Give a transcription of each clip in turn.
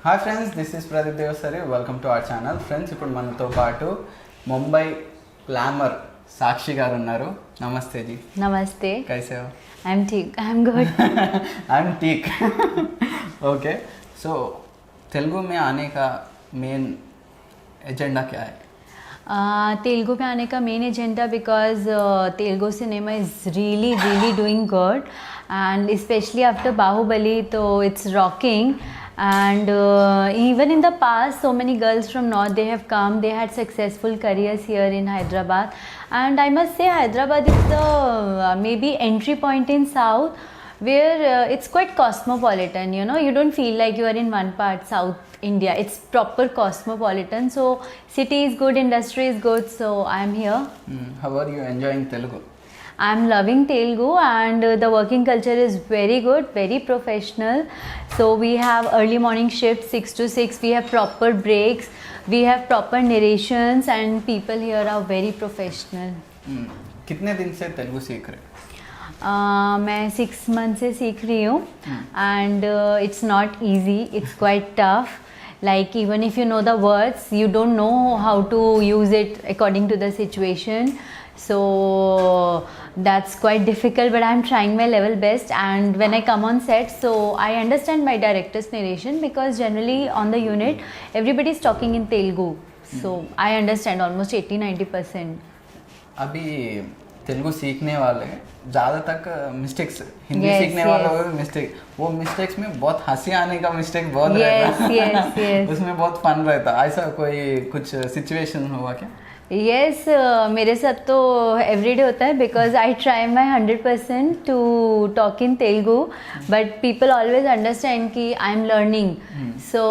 Hi friends, this is Pradeep Devasari. Welcome to our channel. Friends, ఇప్పుడు మనతో పాటు ముంబై గ్లామర్ సాక్షి గారు ఉన్నారు. నమస్తే జీ. नमस्ते. कैसे हो? आई एम ठीक. I am good. I am ठीक. ओके, सो तेलुगु में आने का मेन एजेंडा क्या है? तेलुगु में आने का main agenda because Telugu cinema is really doing good and especially after Bahubali, so it's rocking. And even in the past, so many girls from north, they have come, they had successful careers here in Hyderabad. And I must say Hyderabad is the maybe entry point in south where it's quite cosmopolitan. You know, you don't feel like you are in one part south India. It's proper cosmopolitan. So city is good, industry is good, so I am here. How are you enjoying Telugu? I'm loving Telugu, and the working culture is very good, very professional. So we have early morning shift 6 to 6. We have proper breaks. We have proper narrations, and people here are very professional. कितने दिन से तेलुगु सीख रहे? मैं 6 month से सीख रही हूँ, and it's not easy. It's quite tough. Like even if you know the words, you don't know how to use it according to the situation. So that's quite difficult, but I'm trying my level best. And when I come on set, so I understand my director's narration, because generally on the unit everybody is talking in Telugu. So I understand almost 80-90%. अभी तेलुगु सीखने वाले ज़्यादा तक mistakes, Hindi Yes, सीखने yes. वालों को mistake, वो mistakes में बहुत हंसी आने का मिस्टेक बहुत Yes, रहता है. yes. उसमें बहुत फन रहता है. ऐसा कोई कुछ सिचुएशन हुआ क्या? Yes, मेरे साथ तो एवरीडे होता है, because I try my 100% to talk in Telugu, but people always understand कि I am learning. So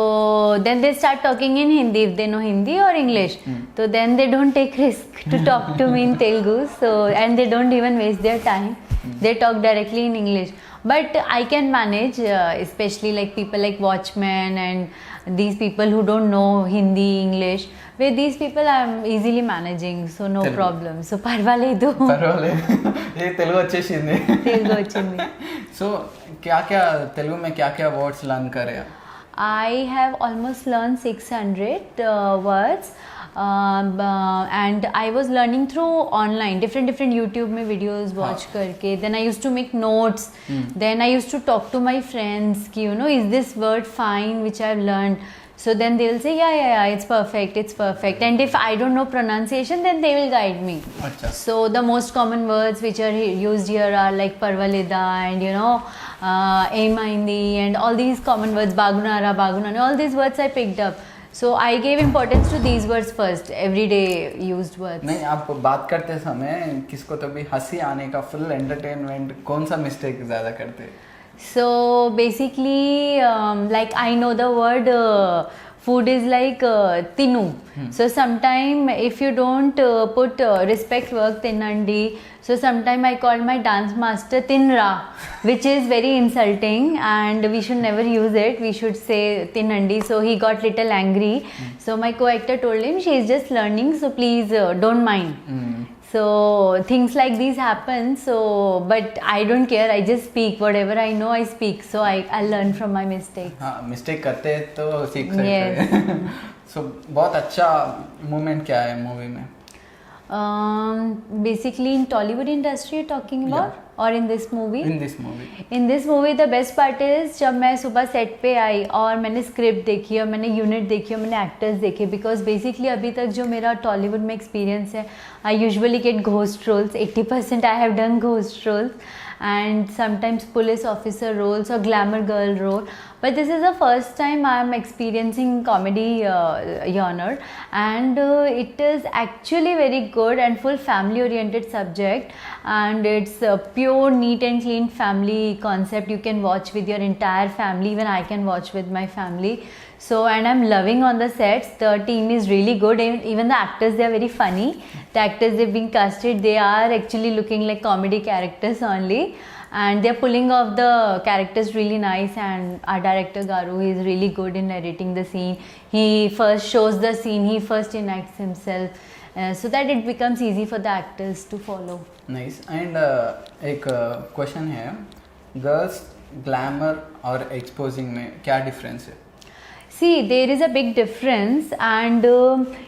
then they start talking in Hindi if they know Hindi और इंग्लिश. तो then they don't take risk to talk to me in Telugu, so and they don't even waste their time. They talk directly in English, but I can manage, especially like people like watchmen and these people who don't know Hindi, English. With these people, I am easily managing, so no Telugu. problem. So parvaledu. పర్వాలేదు, ये తెలుగు వచ్చేసింది. Telugu వచ్చింది. So क्या क्या तेलुगु में क्या क्या words learn करे? I have almost learned 600 words, and I was learning through online, different YouTube में videos watch करके. Then I used to make notes. Then I used to talk to my friends कि you know, is this word fine which I've learned? So then they will say yeah, it's perfect. And if I don't know pronunciation, then they will guide me. अच्छा. So the most common words which are used here are like parvaleda and you know emaindi and all these common words, bagunara, all these words I picked up. So I gave importance to these words first, everyday used words. नहीं, आप बात करते समय किसको तो भी हंसी आने का, फुल एंटरटेनमेंट, कौन सा मिस्टेक ज़्यादा करते हैं? So basically, like I know the word food is like tinu. So sometime if you don't put respect work tinandi, so sometime I call my dance master Tinra, which is very insulting and we should never use it. We should say Tinandi. So he got little angry. So my co-actor told him she is just learning, so please don't mind. So things like these happen. So but I don't care. I just speak whatever I know. I speak. So I learn from my mistakes. हाँ, mistake करते हैं तो सीख सकते Yes. हैं. सो बहुत अच्छा moment क्या है मूवी में? Basically in Tollywood industry you're talking about, or in this movie? In this movie. In this movie the best part is जब मैं सुबह सेट पे आई और मैंने स्क्रिप्ट देखी और मैंने यूनिट देखी और मैंने एक्टर्स देखे, बिकॉज बेसिकली अभी तक जो मेरा टॉलीवुड में एक्सपीरियंस है, I usually get ghost roles. 80% I have done ghost roles and sometimes police officer roles or glamour girl role, but this is the first time I am experiencing comedy genre, and it is actually very good and full family oriented subject, and it's a pure neat and clean family concept. You can watch with your entire family, even I can watch with my family. So and I'm loving on the sets. The team is really good. Even the actors, they are very funny. The actors they've been casted, they are actually looking like comedy characters only, and they're pulling off the characters really nice. And our director Garu, he is really good in narrating the scene. He first shows the scene, he first enacts himself, so that it becomes easy for the actors to follow. Nice. And एक question है, girls glamour और exposing में क्या difference है? See, there is a big difference, and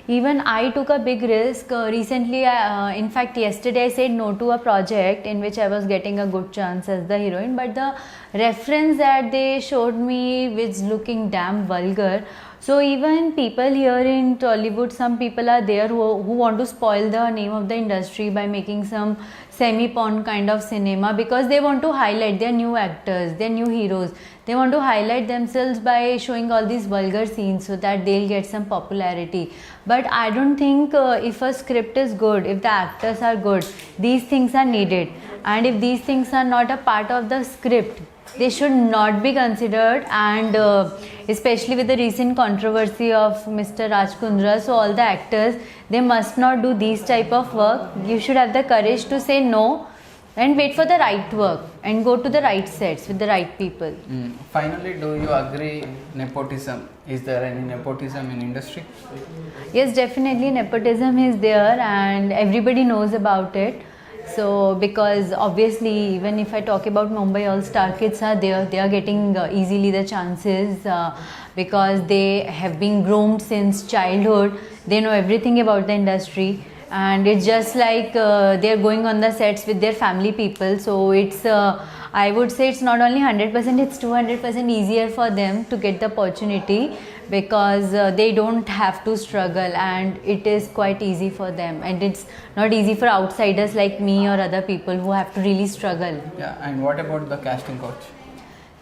even I took a big risk. Recently, in fact, yesterday I said no to a project in which I was getting a good chance as the heroine, but the reference that they showed me was looking damn vulgar. So even people here in Tollywood, some people are there who want to spoil the name of the industry by making some semi-porn kind of cinema, because they want to highlight their new actors, their new heroes. They want to highlight themselves by showing all these vulgar scenes so that they'll get some popularity. But I don't think if a script is good, if the actors are good, these things are needed. And if these things are not a part of the script, they should not be considered. And especially with the recent controversy of Mr. Raj Kundra, so all the actors, they must not do these type of work. You should have the courage to say no and wait for the right work and go to the right sets with the right people. Finally, do you agree nepotism? Is there any nepotism in industry? Yes, definitely nepotism is there and everybody knows about it. So because obviously, even if I talk about Mumbai, all star kids are there. They are getting easily the chances because they have been groomed since childhood. They know everything about the industry, and it's just like they are going on the sets with their family people. So it's I would say it's not only 100%, it's 200% easier for them to get the opportunity, because they don't have to struggle, and it is quite easy for them, and it's not easy for outsiders like me or other people who have to really struggle. Yeah, and what about the casting couch?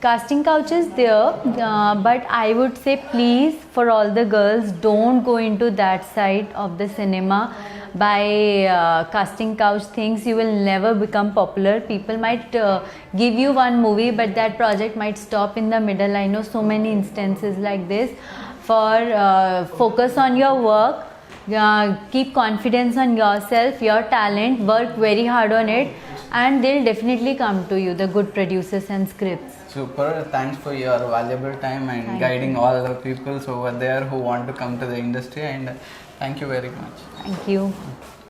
Casting couch is there, but I would say please, for all the girls, don't go into that side of the cinema. By casting couch things, you will never become popular. People might give you one movie, but that project might stop in the middle. I know so many instances like this. Focus on your work, keep confidence on yourself, your talent, work very hard on it, and they'll definitely come to you, the good producers and scripts. Super, thanks for your valuable time and Thank guiding you. all the people over there who want to come to the industry, and thank you very much. Thank you.